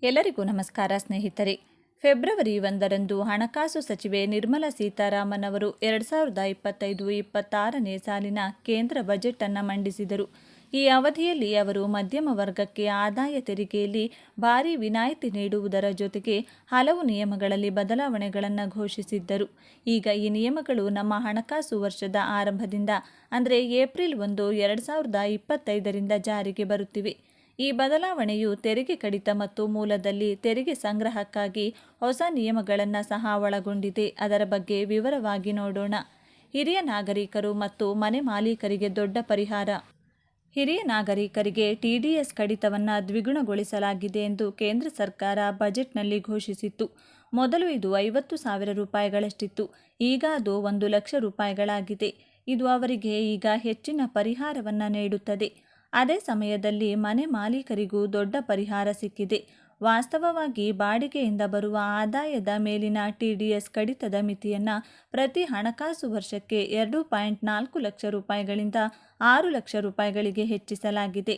ಎಲ್ಲರಿಗೂ ನಮಸ್ಕಾರ ಸ್ನೇಹಿತರೆ. ಫೆಬ್ರವರಿ 1ರಂದು ಹಣಕಾಸು ಸಚಿವೆ ನಿರ್ಮಲಾ ಸೀತಾರಾಮನ್ ಅವರು 2025-26ನೇ ಸಾಲಿನ ಕೇಂದ್ರ ಬಜೆಟ್ ಅನ್ನು ಮಂಡಿಸಿದರು. ಈ ಅವಧಿಯಲ್ಲಿ ಅವರು ಮಧ್ಯಮ ವರ್ಗಕ್ಕೆ ಆದಾಯ ತೆರಿಗೆಯಲ್ಲಿ ಭಾರೀ ವಿನಾಯಿತಿ ನೀಡುವುದರ ಜೊತೆಗೆ ಹಲವು ನಿಯಮಗಳಲ್ಲಿ ಬದಲಾವಣೆಗಳನ್ನು ಘೋಷಿಸಿದ್ದರು. ಈಗ ಈ ನಿಯಮಗಳು ನಮ್ಮ ಹಣಕಾಸು ವರ್ಷದ ಆರಂಭದಿಂದ ಅಂದರೆ ಏಪ್ರಿಲ್ 1, 2025ರಿಂದ ಜಾರಿಗೆ ಬರುತ್ತಿವೆ. ಈ ಬದಲಾವಣೆಯು ತೆರಿಗೆ ಕಡಿತ ಮತ್ತು ಮೂಲದಲ್ಲಿ ತೆರಿಗೆ ಸಂಗ್ರಹಕ್ಕಾಗಿ ಹೊಸ ನಿಯಮಗಳನ್ನು ಸಹ ಒಳಗೊಂಡಿದೆ. ಅದರ ಬಗ್ಗೆ ವಿವರವಾಗಿ ನೋಡೋಣ. ಹಿರಿಯ ನಾಗರಿಕರು ಮತ್ತು ಮನೆ ಮಾಲೀಕರಿಗೆ ದೊಡ್ಡ ಪರಿಹಾರ. ಹಿರಿಯ ನಾಗರಿಕರಿಗೆ ಟಿಡಿಎಸ್ ಕಡಿತವನ್ನು ದ್ವಿಗುಣಗೊಳಿಸಲಾಗಿದೆ ಎಂದು ಕೇಂದ್ರ ಸರ್ಕಾರ ಬಜೆಟ್ನಲ್ಲಿ ಘೋಷಿಸಿತ್ತು. ಮೊದಲು ಇದು 50,000 ರೂಪಾಯಿಗಳಷ್ಟಿತ್ತು. ಈಗ ಅದು 1,00,000 ರೂಪಾಯಿಗಳಾಗಿದೆ. ಇದು ಅವರಿಗೆ ಈಗ ಹೆಚ್ಚಿನ ಪರಿಹಾರವನ್ನು ನೀಡುತ್ತದೆ. ಅದೇ ಸಮಯದಲ್ಲಿ ಮನೆ ಮಾಲೀಕರಿಗೂ ದೊಡ್ಡ ಪರಿಹಾರ ಸಿಕ್ಕಿದೆ. ವಾಸ್ತವವಾಗಿ ಬಾಡಿಗೆಯಿಂದ ಬರುವ ಆದಾಯದ ಮೇಲಿನ ಟಿಡಿಎಸ್ ಕಡಿತದ ಮಿತಿಯನ್ನು ಪ್ರತಿ ಹಣಕಾಸು ವರ್ಷಕ್ಕೆ 2.4 ಲಕ್ಷ ರೂಪಾಯಿಗಳಿಂದ 6 ಲಕ್ಷ ರೂಪಾಯಿಗಳಿಗೆ ಹೆಚ್ಚಿಸಲಾಗಿದೆ.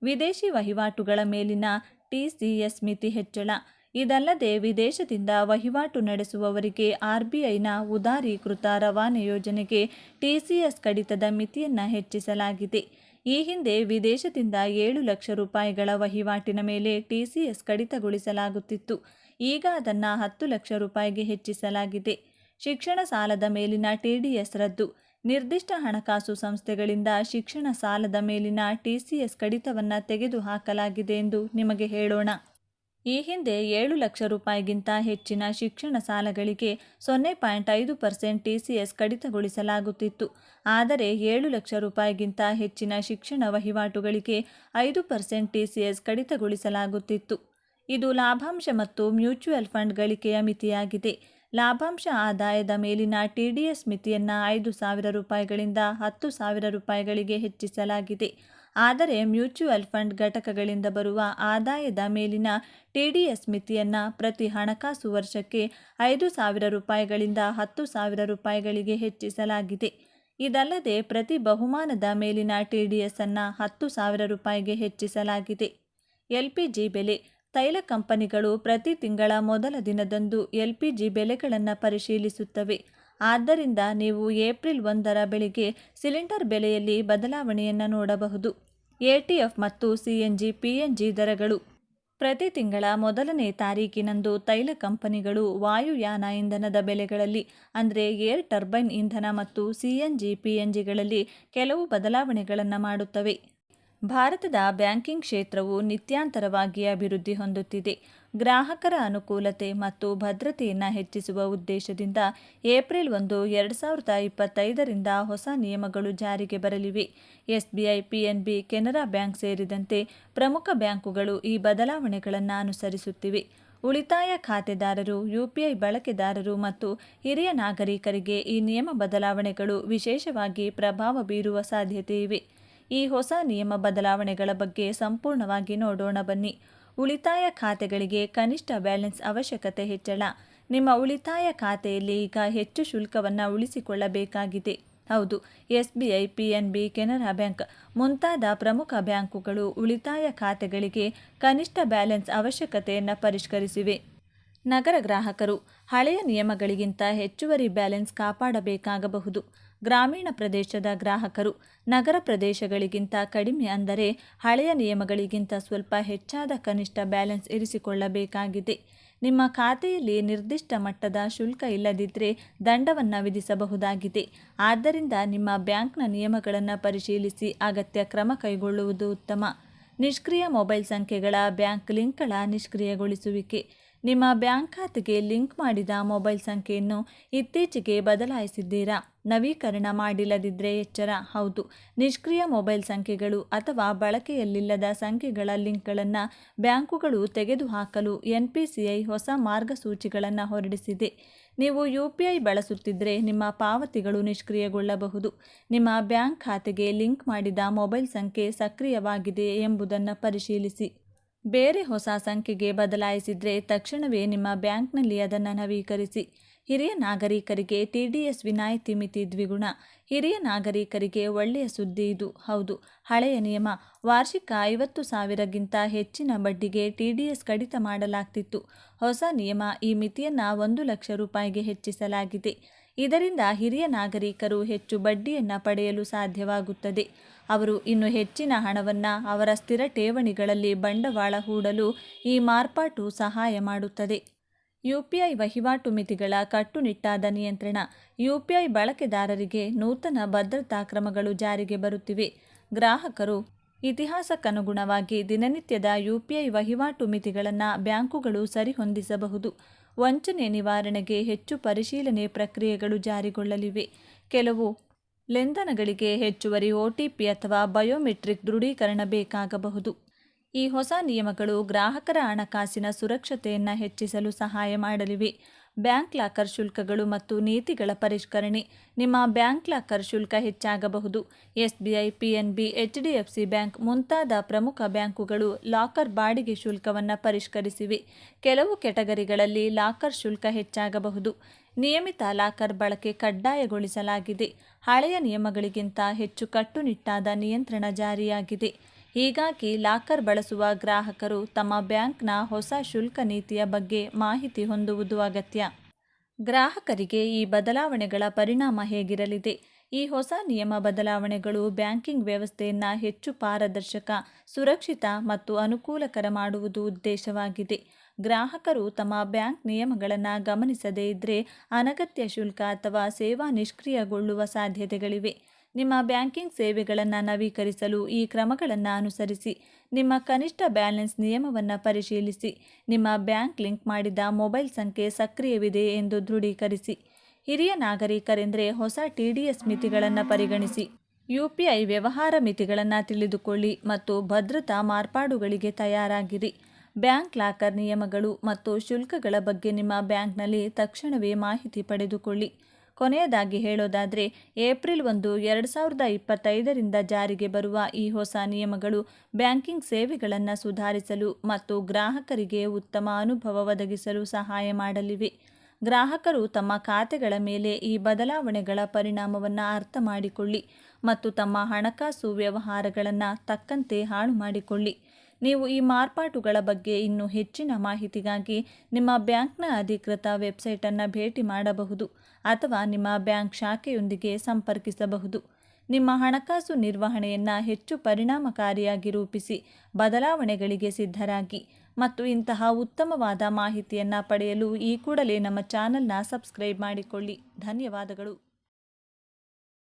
ವಿದೇಶಿ ವಹಿವಾಟುಗಳ ಮೇಲಿನ ಟಿಸಿಎಸ್ ಮಿತಿ ಹೆಚ್ಚಳ. ಇದಲ್ಲದೆ ವಿದೇಶದಿಂದ ವಹಿವಾಟು ನಡೆಸುವವರಿಗೆ ಆರ್ಬಿಐನ ಉದಾರೀಕೃತ ರವಾನೆ ಯೋಜನೆಗೆ ಟಿಸಿಎಸ್ ಕಡಿತದ ಮಿತಿಯನ್ನು ಹೆಚ್ಚಿಸಲಾಗಿದೆ. ಈ ಹಿಂದೆ ವಿದೇಶದಿಂದ 7 ಲಕ್ಷ ರೂಪಾಯಿಗಳ ವಹಿವಾಟಿನ ಮೇಲೆ ಟಿಸಿಎಸ್ ಕಡಿತಗೊಳಿಸಲಾಗುತ್ತಿತ್ತು. ಈಗ ಅದನ್ನು 10 ಲಕ್ಷ ರೂಪಾಯಿಗೆ ಹೆಚ್ಚಿಸಲಾಗಿದೆ. ಶಿಕ್ಷಣ ಸಾಲದ ಮೇಲಿನ ಟಿಡಿಎಸ್ ರದ್ದು. ನಿರ್ದಿಷ್ಟ ಹಣಕಾಸು ಸಂಸ್ಥೆಗಳಿಂದ ಶಿಕ್ಷಣ ಸಾಲದ ಮೇಲಿನ ಟಿಸಿಎಸ್ ಕಡಿತವನ್ನು ತೆಗೆದುಹಾಕಲಾಗಿದೆ ಎಂದು ನಿಮಗೆ ಹೇಳೋಣ. ಈ ಹಿಂದೆ 7 ಲಕ್ಷ ರೂಪಾಯಿಗಿಂತ ಹೆಚ್ಚಿನ ಶಿಕ್ಷಣ ಸಾಲಗಳಿಗೆ 0.5% ಟಿಸಿಎಸ್ ಕಡಿತಗೊಳಿಸಲಾಗುತ್ತಿತ್ತು. ಆದರೆ 7 ಲಕ್ಷ ರೂಪಾಯಿಗಿಂತ ಹೆಚ್ಚಿನ ಶಿಕ್ಷಣ ವಹಿವಾಟುಗಳಿಗೆ 5% ಟಿಸಿಎಸ್ ಕಡಿತಗೊಳಿಸಲಾಗುತ್ತಿತ್ತು. ಇದು ಲಾಭಾಂಶ ಮತ್ತು ಮ್ಯೂಚುವಲ್ ಫಂಡ್ ಗಳಿಕೆಯ ಮಿತಿಯಾಗಿದೆ. ಲಾಭಾಂಶ ಆದಾಯದ ಮೇಲಿನ ಟಿಡಿಎಸ್ ಮಿತಿಯನ್ನು 5,000 ರೂಪಾಯಿಗಳಿಂದ 10,000 ರೂಪಾಯಿಗಳಿಗೆ ಹೆಚ್ಚಿಸಲಾಗಿದೆ. ಆದರೆ ಮ್ಯೂಚುವಲ್ ಫಂಡ್ ಘಟಕಗಳಿಂದ ಬರುವ ಆದಾಯದ ಮೇಲಿನ ಟಿಡಿಎಸ್ ಮಿತಿಯನ್ನು ಪ್ರತಿ ಹಣಕಾಸು ವರ್ಷಕ್ಕೆ 5,000 ರೂಪಾಯಿಗಳಿಂದ 10,000 ರೂಪಾಯಿಗಳಿಗೆ ಹೆಚ್ಚಿಸಲಾಗಿದೆ. ಇದಲ್ಲದೆ ಪ್ರತಿ ಬಹುಮಾನದ ಮೇಲಿನ ಟಿಡಿಎಸ್ ಅನ್ನು 10,000 ರೂಪಾಯಿಗೆ ಹೆಚ್ಚಿಸಲಾಗಿದೆ. ಎಲ್ಪಿಜಿ ಬೆಲೆ. ತೈಲ ಕಂಪನಿಗಳು ಪ್ರತಿ ತಿಂಗಳ ಮೊದಲ ದಿನದಂದು ಎಲ್ಪಿಜಿ ಬೆಲೆಗಳನ್ನು ಪರಿಶೀಲಿಸುತ್ತವೆ. ಆದ್ದರಿಂದ ನೀವು ಏಪ್ರಿಲ್ 1ರ ಬೆಳೆಗೆ ಸಿಲಿಂಡರ್ ಬೆಲೆಯಲ್ಲಿ ಬದಲಾವಣೆಯನ್ನು ನೋಡಬಹುದು. ಎಟಿಎಫ್ ಮತ್ತು ಸಿಎನ್ಜಿ ಪಿಎನ್ಜಿ ದರಗಳು. ಪ್ರತಿ ತಿಂಗಳ ಮೊದಲನೇ ತಾರೀಕಿನಂದು ತೈಲ ಕಂಪನಿಗಳು ವಾಯುಯಾನ ಇಂಧನದ ಬೆಲೆಗಳಲ್ಲಿ ಅಂದರೆ ಏರ್ ಟರ್ಬೈನ್ ಇಂಧನ ಮತ್ತು ಸಿಎನ್ಜಿ ಪಿಎನ್ಜಿಗಳಲ್ಲಿ ಕೆಲವು ಬದಲಾವಣೆಗಳನ್ನು ಮಾಡುತ್ತವೆ. ಭಾರತದ ಬ್ಯಾಂಕಿಂಗ್ ಕ್ಷೇತ್ರವು ನಿತ್ಯಾಂತರವಾಗಿ ಅಭಿವೃದ್ಧಿ ಹೊಂದುತ್ತಿದೆ. ಗ್ರಾಹಕರ ಅನುಕೂಲತೆ ಮತ್ತು ಭದ್ರತೆಯನ್ನು ಹೆಚ್ಚಿಸುವ ಉದ್ದೇಶದಿಂದ ಏಪ್ರಿಲ್ 1, 2025ರಿಂದ ಹೊಸ ನಿಯಮಗಳು ಜಾರಿಗೆ ಬರಲಿವೆ. ಎಸ್ಬಿಐ, ಪಿಎನ್ಬಿ, ಕೆನರಾ ಬ್ಯಾಂಕ್ ಸೇರಿದಂತೆ ಪ್ರಮುಖ ಬ್ಯಾಂಕುಗಳು ಈ ಬದಲಾವಣೆಗಳನ್ನು ಅನುಸರಿಸುತ್ತಿವೆ. ಉಳಿತಾಯ ಖಾತೆದಾರರು, ಯುಪಿಐ ಬಳಕೆದಾರರು ಮತ್ತು ಹಿರಿಯ ನಾಗರಿಕರಿಗೆ ಈ ನಿಯಮ ಬದಲಾವಣೆಗಳು ವಿಶೇಷವಾಗಿ ಪ್ರಭಾವ ಬೀರುವ ಸಾಧ್ಯತೆ ಇವೆ. ಈ ಹೊಸ ನಿಯಮ ಬದಲಾವಣೆಗಳ ಬಗ್ಗೆ ಸಂಪೂರ್ಣವಾಗಿ ನೋಡೋಣ ಬನ್ನಿ. ಉಳಿತಾಯ ಖಾತೆಗಳಿಗೆ ಕನಿಷ್ಠ ಬ್ಯಾಲೆನ್ಸ್ ಅವಶ್ಯಕತೆ ಹೆಚ್ಚಳ. ನಿಮ್ಮ ಉಳಿತಾಯ ಖಾತೆಯಲ್ಲಿ ಈಗ ಹೆಚ್ಚು ಶುಲ್ಕವನ್ನು ಉಳಿಸಿಕೊಳ್ಳಬೇಕಾಗಿದೆ. ಹೌದು, ಎಸ್ಬಿಐ, ಪಿಎನ್ಬಿ, ಕೆನರಾ ಬ್ಯಾಂಕ್ ಮುಂತಾದ ಪ್ರಮುಖ ಬ್ಯಾಂಕುಗಳು ಉಳಿತಾಯ ಖಾತೆಗಳಿಗೆ ಕನಿಷ್ಠ ಬ್ಯಾಲೆನ್ಸ್ ಅವಶ್ಯಕತೆಯನ್ನು ಪರಿಷ್ಕರಿಸಿವೆ. ನಗರ ಗ್ರಾಹಕರು ಹಳೆಯ ನಿಯಮಗಳಿಗಿಂತ ಹೆಚ್ಚುವರಿ ಬ್ಯಾಲೆನ್ಸ್ ಕಾಪಾಡಬೇಕಾಗಬಹುದು. ಗ್ರಾಮೀಣ ಪ್ರದೇಶದ ಗ್ರಾಹಕರು ನಗರ ಪ್ರದೇಶಗಳಿಗಿಂತ ಕಡಿಮೆ ಅಂದರೆ ಹಳೆಯ ನಿಯಮಗಳಿಗಿಂತ ಸ್ವಲ್ಪ ಹೆಚ್ಚಾದ ಕನಿಷ್ಠ ಬ್ಯಾಲೆನ್ಸ್ ಇರಿಸಿಕೊಳ್ಳಬೇಕಾಗಿದೆ. ನಿಮ್ಮ ಖಾತೆಯಲ್ಲಿ ನಿರ್ದಿಷ್ಟ ಮಟ್ಟದ ಶುಲ್ಕ ಇಲ್ಲದಿದ್ದರೆ ದಂಡವನ್ನು ವಿಧಿಸಬಹುದಾಗಿದೆ. ಆದ್ದರಿಂದ ನಿಮ್ಮ ಬ್ಯಾಂಕ್ನ ನಿಯಮಗಳನ್ನು ಪರಿಶೀಲಿಸಿ ಅಗತ್ಯ ಕ್ರಮ ಕೈಗೊಳ್ಳುವುದು ಉತ್ತಮ. ನಿಷ್ಕ್ರಿಯ ಮೊಬೈಲ್ ಸಂಖ್ಯೆಗಳ ಬ್ಯಾಂಕ್ ಲಿಂಕ್ಗಳ ನಿಷ್ಕ್ರಿಯಗೊಳಿಸುವಿಕೆ. ನಿಮ್ಮ ಬ್ಯಾಂಕ್ ಖಾತೆಗೆ ಲಿಂಕ್ ಮಾಡಿದ ಮೊಬೈಲ್ ಸಂಖ್ಯೆಯನ್ನು ಇತ್ತೀಚೆಗೆ ಬದಲಾಯಿಸಿದ್ದೀರಾ? ನವೀಕರಣ ಮಾಡಿಲ್ಲದಿದ್ದರೆ ಎಚ್ಚರ. ಹೌದು, ನಿಷ್ಕ್ರಿಯ ಮೊಬೈಲ್ ಸಂಖ್ಯೆಗಳು ಅಥವಾ ಬಳಕೆಯಲ್ಲಿಲ್ಲದ ಸಂಖ್ಯೆಗಳ ಲಿಂಕ್ಗಳನ್ನು ಬ್ಯಾಂಕುಗಳು ತೆಗೆದುಹಾಕಲು ಎನ್ಪಿಸಿಐ ಹೊಸ ಮಾರ್ಗಸೂಚಿಗಳನ್ನು ಹೊರಡಿಸಿದೆ. ನೀವು ಯುಪಿಐ ಬಳಸುತ್ತಿದ್ದರೆ ನಿಮ್ಮ ಪಾವತಿಗಳು ನಿಷ್ಕ್ರಿಯಗೊಳ್ಳಬಹುದು. ನಿಮ್ಮ ಬ್ಯಾಂಕ್ ಖಾತೆಗೆ ಲಿಂಕ್ ಮಾಡಿದ ಮೊಬೈಲ್ ಸಂಖ್ಯೆ ಸಕ್ರಿಯವಾಗಿದೆಯೇ ಎಂಬುದನ್ನು ಪರಿಶೀಲಿಸಿ. ಬೇರೆ ಹೊಸ ಸಂಖ್ಯೆಗೆ ಬದಲಾಯಿಸಿದರೆ ತಕ್ಷಣವೇ ನಿಮ್ಮ ಬ್ಯಾಂಕ್ನಲ್ಲಿ ಅದನ್ನು ನವೀಕರಿಸಿ. ಹಿರಿಯ ನಾಗರಿಕರಿಗೆ ಟಿಡಿಎಸ್ ವಿನಾಯಿತಿ ಮಿತಿ ದ್ವಿಗುಣ. ಹಿರಿಯ ನಾಗರಿಕರಿಗೆ ಒಳ್ಳೆಯ ಸುದ್ದಿ ಇದು. ಹೌದು, ಹಳೆಯ ನಿಯಮ ವಾರ್ಷಿಕ 50,000ಗಿಂತ ಹೆಚ್ಚಿನ ಬಡ್ಡಿಗೆ ಟಿಡಿಎಸ್ ಕಡಿತ ಮಾಡಲಾಗ್ತಿತ್ತು. ಹೊಸ ನಿಯಮ ಈ ಮಿತಿಯನ್ನು 1,00,000 ರೂಪಾಯಿಗೆ ಹೆಚ್ಚಿಸಲಾಗಿದೆ. ಇದರಿಂದ ಹಿರಿಯ ನಾಗರಿಕರು ಹೆಚ್ಚು ಬಡ್ಡಿಯನ್ನು ಪಡೆಯಲು ಸಾಧ್ಯವಾಗುತ್ತದೆ. ಅವರು ಇನ್ನು ಹೆಚ್ಚಿನ ಹಣವನ್ನು ಅವರ ಸ್ಥಿರ ಠೇವಣಿಗಳಲ್ಲಿ ಬಂಡವಾಳ ಹೂಡಲು ಈ ಮಾರ್ಪಾಟು ಸಹಾಯ ಮಾಡುತ್ತದೆ. ಯುಪಿಐ ವಹಿವಾಟು ಮಿತಿಗಳ ಕಟ್ಟುನಿಟ್ಟಾದ ನಿಯಂತ್ರಣ. ಯುಪಿಐ ಬಳಕೆದಾರರಿಗೆ ನೂತನ ಭದ್ರತಾ ಕ್ರಮಗಳು ಜಾರಿಗೆ ಬರುತ್ತಿವೆ. ಗ್ರಾಹಕರು ಇತಿಹಾಸಕ್ಕನುಗುಣವಾಗಿ ದಿನನಿತ್ಯದ ಯುಪಿಐ ವಹಿವಾಟು ಮಿತಿಗಳನ್ನು ಬ್ಯಾಂಕುಗಳು ಸರಿಹೊಂದಿಸಬಹುದು. ವಂಚನೆ ನಿವಾರಣೆಗೆ ಹೆಚ್ಚು ಪರಿಶೀಲನೆ ಪ್ರಕ್ರಿಯೆಗಳು ಜಾರಿಗೊಳ್ಳಲಿವೆ. ಕೆಲವು ಲೆನ್ದನಗಳಿಗೆ ಹೆಚ್ಚುವರಿ ಒಟಿಪಿ ಅಥವಾ ಬಯೋಮೆಟ್ರಿಕ್ ದೃಢೀಕರಣ ಬೇಕಾಗಬಹುದು. ಈ ಹೊಸ ನಿಯಮಗಳು ಗ್ರಾಹಕರ ಹಣಕಾಸಿನ ಸುರಕ್ಷತೆಯನ್ನು ಹೆಚ್ಚಿಸಲು ಸಹಾಯ ಮಾಡಲಿವೆ. ಬ್ಯಾಂಕ್ ಲಾಕರ್ ಶುಲ್ಕಗಳು ಮತ್ತು ನೀತಿಗಳ ಪರಿಷ್ಕರಣೆ. ನಿಮ್ಮ ಬ್ಯಾಂಕ್ ಲಾಕರ್ ಶುಲ್ಕ ಹೆಚ್ಚಾಗಬಹುದು. SBI, PNB, HDFC ಬ್ಯಾಂಕ್ ಮುಂತಾದ ಪ್ರಮುಖ ಬ್ಯಾಂಕುಗಳು ಲಾಕರ್ ಬಾಡಿಗೆ ಶುಲ್ಕವನ್ನು ಪರಿಷ್ಕರಿಸಿವೆ. ಕೆಲವು ಕೆಟಗರಿಗಳಲ್ಲಿ ಲಾಕರ್ ಶುಲ್ಕ ಹೆಚ್ಚಾಗಬಹುದು. ನಿಯಮಿತ ಲಾಕರ್ ಬಳಕೆ ಕಡ್ಡಾಯಗೊಳಿಸಲಾಗಿದೆ. ಹಳೆಯ ನಿಯಮಗಳಿಗಿಂತ ಹೆಚ್ಚು ಕಟ್ಟುನಿಟ್ಟಾದ ನಿಯಂತ್ರಣ ಜಾರಿಯಾಗಿದೆ. ಹೀಗಾಗಿ ಲಾಕರ್ ಬಳಸುವ ಗ್ರಾಹಕರು ತಮ್ಮ ಬ್ಯಾಂಕ್ನ ಹೊಸ ಶುಲ್ಕ ನೀತಿಯ ಬಗ್ಗೆ ಮಾಹಿತಿ ಹೊಂದುವುದು ಅಗತ್ಯ. ಗ್ರಾಹಕರಿಗೆ ಈ ಬದಲಾವಣೆಗಳ ಪರಿಣಾಮ ಹೇಗಿರಲಿದೆ? ಈ ಹೊಸ ನಿಯಮ ಬದಲಾವಣೆಗಳು ಬ್ಯಾಂಕಿಂಗ್ ವ್ಯವಸ್ಥೆಯನ್ನು ಹೆಚ್ಚು ಪಾರದರ್ಶಕ, ಸುರಕ್ಷಿತ ಮತ್ತು ಅನುಕೂಲಕರ ಮಾಡುವುದು ಉದ್ದೇಶವಾಗಿದೆ. ಗ್ರಾಹಕರು ತಮ್ಮ ಬ್ಯಾಂಕ್ ನಿಯಮಗಳನ್ನು ಗಮನಿಸದೇ ಇದ್ದರೆ ಅನಗತ್ಯ ಶುಲ್ಕ ಅಥವಾ ಸೇವಾ ನಿಷ್ಕ್ರಿಯಗೊಳ್ಳುವ ಸಾಧ್ಯತೆಗಳಿವೆ. ನಿಮ್ಮ ಬ್ಯಾಂಕಿಂಗ್ ಸೇವೆಗಳನ್ನು ನವೀಕರಿಸಲು ಈ ಕ್ರಮಗಳನ್ನು ಅನುಸರಿಸಿ. ನಿಮ್ಮ ಕನಿಷ್ಠ ಬ್ಯಾಲೆನ್ಸ್ ನಿಯಮವನ್ನು ಪರಿಶೀಲಿಸಿ. ನಿಮ್ಮ ಬ್ಯಾಂಕ್ ಲಿಂಕ್ ಮಾಡಿದ ಮೊಬೈಲ್ ಸಂಖ್ಯೆ ಸಕ್ರಿಯವಿದೆ ಎಂದು ದೃಢೀಕರಿಸಿ. ಹಿರಿಯ ನಾಗರಿಕರೆಂದರೆ ಹೊಸ ಟಿಡಿಎಸ್ ಮಿತಿಗಳನ್ನು ಪರಿಗಣಿಸಿ. ಯುಪಿಐ ವ್ಯವಹಾರ ಮಿತಿಗಳನ್ನು ತಿಳಿದುಕೊಳ್ಳಿ ಮತ್ತು ಭದ್ರತಾ ಮಾರ್ಪಾಡುಗಳಿಗೆ ತಯಾರಾಗಿರಿ. ಬ್ಯಾಂಕ್ ಲಾಕರ್ ನಿಯಮಗಳು ಮತ್ತು ಶುಲ್ಕಗಳ ಬಗ್ಗೆ ನಿಮ್ಮ ಬ್ಯಾಂಕ್ನಲ್ಲಿ ತಕ್ಷಣವೇ ಮಾಹಿತಿ ಪಡೆದುಕೊಳ್ಳಿ. ಕೊನೆಯದಾಗಿ ಹೇಳೋದಾದರೆ, ಏಪ್ರಿಲ್ 1, 2025ರಿಂದ ಜಾರಿಗೆ ಬರುವ ಈ ಹೊಸ ನಿಯಮಗಳು ಬ್ಯಾಂಕಿಂಗ್ ಸೇವೆಗಳನ್ನು ಸುಧಾರಿಸಲು ಮತ್ತು ಗ್ರಾಹಕರಿಗೆ ಉತ್ತಮ ಅನುಭವ ಒದಗಿಸಲು ಸಹಾಯ ಮಾಡಲಿವೆ. ಗ್ರಾಹಕರು ತಮ್ಮ ಖಾತೆಗಳ ಮೇಲೆ ಈ ಬದಲಾವಣೆಗಳ ಪರಿಣಾಮವನ್ನು ಅರ್ಥ ಮಾಡಿಕೊಳ್ಳಿ ಮತ್ತು ತಮ್ಮ ಹಣಕಾಸು ವ್ಯವಹಾರಗಳನ್ನು ತಕ್ಕಂತೆ ಹಾಳು ಮಾಡಿಕೊಳ್ಳಿ. ನೀವು ಈ ಮಾರ್ಪಾಟುಗಳ ಬಗ್ಗೆ ಇನ್ನೂ ಹೆಚ್ಚಿನ ಮಾಹಿತಿಗಾಗಿ ನಿಮ್ಮ ಬ್ಯಾಂಕ್ನ ಅಧಿಕೃತ ವೆಬ್ಸೈಟನ್ನು ಭೇಟಿ ಮಾಡಬಹುದು ಅಥವಾ ನಿಮ್ಮ ಬ್ಯಾಂಕ್ ಶಾಖೆಯೊಂದಿಗೆ ಸಂಪರ್ಕಿಸಬಹುದು. ನಿಮ್ಮ ಹಣಕಾಸು ನಿರ್ವಹಣೆಯನ್ನು ಹೆಚ್ಚು ಪರಿಣಾಮಕಾರಿಯಾಗಿ ರೂಪಿಸಿ, ಬದಲಾವಣೆಗಳಿಗೆ ಸಿದ್ಧರಾಗಿ ಮತ್ತು ಇಂತಹ ಉತ್ತಮವಾದ ಮಾಹಿತಿಯನ್ನು ಪಡೆಯಲು ಈ ಕೂಡಲೇ ನಮ್ಮ ಚಾನೆಲ್ನ ಸಬ್ಸ್ಕ್ರೈಬ್ ಮಾಡಿಕೊಳ್ಳಿ. ಧನ್ಯವಾದಗಳು.